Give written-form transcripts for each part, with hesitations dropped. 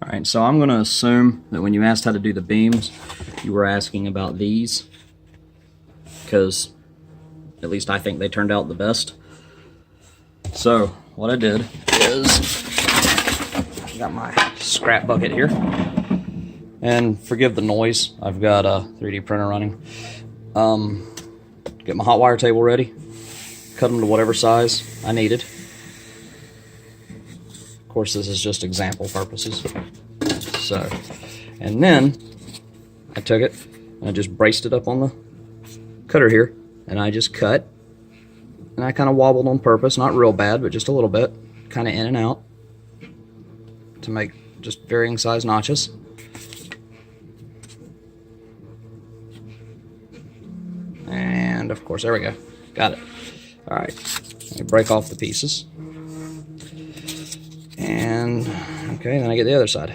Alright, so I'm going to assume that when you asked how to do the beams, you were asking about these, because at least I think they turned out the best. So what I did is, I got my scrap bucket here, and forgive the noise, I've got a 3D printer running. Get my hot wire table ready, cut them to whatever size I needed. Of course, this is just example purposes. So, and then I took it and I just braced it up on the cutter here, and I just cut, and I kind of wobbled on purpose, not real bad, but just a little bit, kind of in and out, to make just varying size notches. And of course, there we go, got it. All right, let me break off the pieces. And okay, then I get the other side.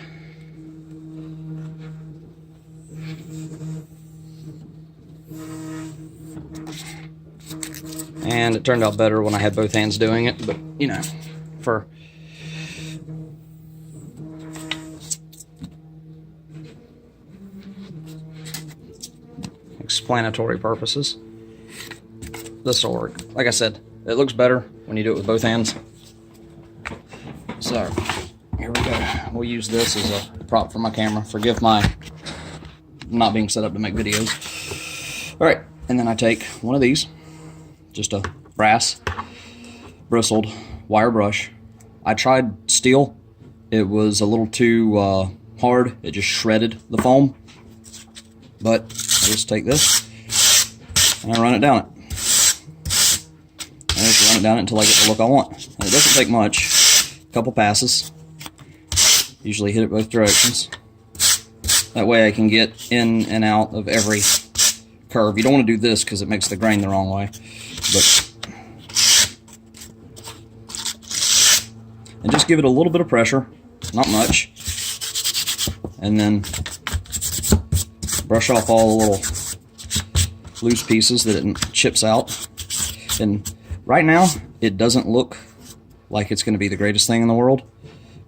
And it turned out better when I had both hands doing it, but you know, for explanatory purposes, this will work. Like I said, it looks better when you do it with both hands. So, here we go. We'll use this as a prop for my camera. Forgive my not being set up to make videos. Alright, and then I take one of these, just a brass bristled wire brush. I tried steel. It was a little too hard. It just shredded the foam. But I just take this and I run it down it. I just run it down it until I get the look I want. And it doesn't take much. A couple passes. Usually hit it both directions. That way I can get in and out of every curve. You don't want to do this because it makes the grain the wrong way. But and just give it a little bit of pressure, not much, and then brush off all the little loose pieces that it chips out. And right now it doesn't look like it's going to be the greatest thing in the world,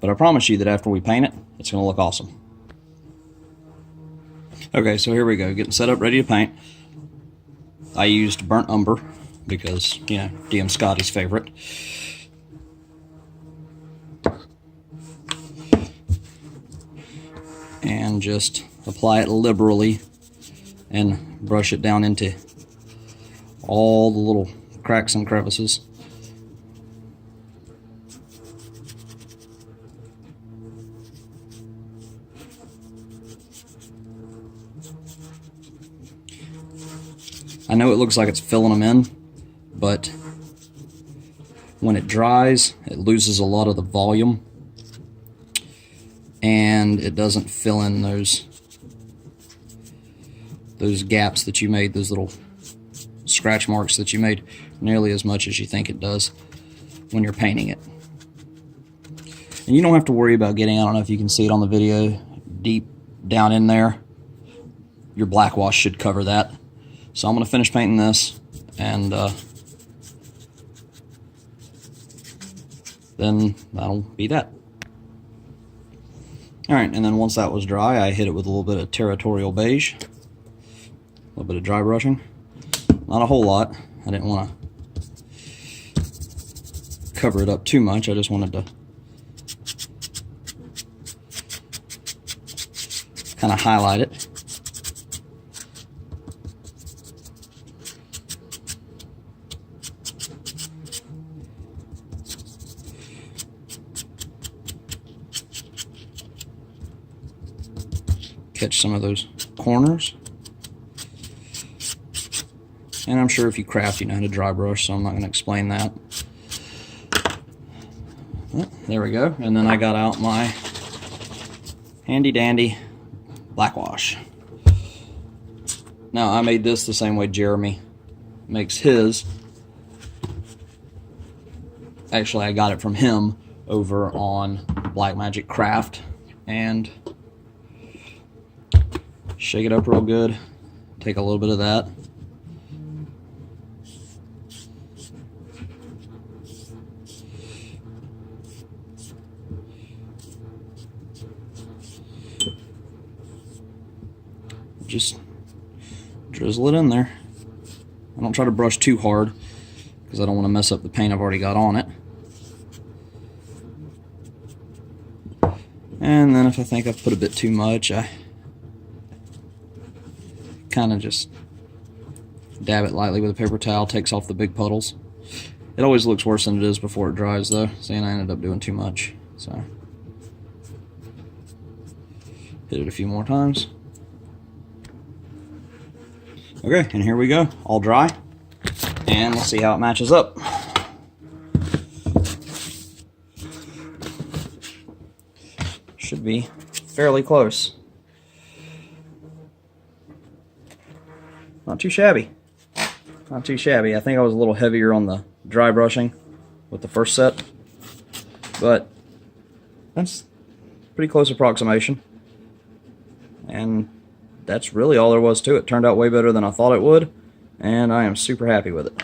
but I promise you that after we paint it, it's going to look awesome. Okay, so here we go, getting set up, ready to paint. I used burnt umber because, you know, DM Scotty's favorite. And just apply it liberally and brush it down into all the little cracks and crevices. I know it looks like it's filling them in, but when it dries, it loses a lot of the volume, and it doesn't fill in those gaps that you made, those little scratch marks that you made, nearly as much as you think it does when you're painting it. And you don't have to worry about getting, I don't know if you can see it on the video, deep down in there. Your black wash should cover that. So I'm going to finish painting this, and then that'll be that. Alright, and then once that was dry, I hit it with a little bit of Territorial Beige. A little bit of dry brushing. Not a whole lot. I didn't want to cover it up too much. I just wanted to kind of highlight it. Catch some of those corners. And I'm sure if you craft, you know how to dry brush, so I'm not going to explain that. There we go. And then I got out my handy dandy black wash. Now I made this the same way Jeremy makes his. Actually, I got it from him over on Black Magic Craft, and shake it up real good. Take a little bit of that. just drizzle it in there. I don't try to brush too hard because I don't want to mess up the paint I've already got on it. And then if I think I've put a bit too much, I kind of just dab it lightly with a paper towel, takes off the big puddles. It always looks worse than it is before it dries though. See, and I ended up doing too much. So hit it a few more times. Okay, and here we go, all dry. And let's see how it matches up. Should be fairly close. Not too shabby. Not too shabby. I think I was a little heavier on the dry brushing with the first set, but that's pretty close approximation. And that's really all there was to it. Turned out way better than I thought it would, and I am super happy with it.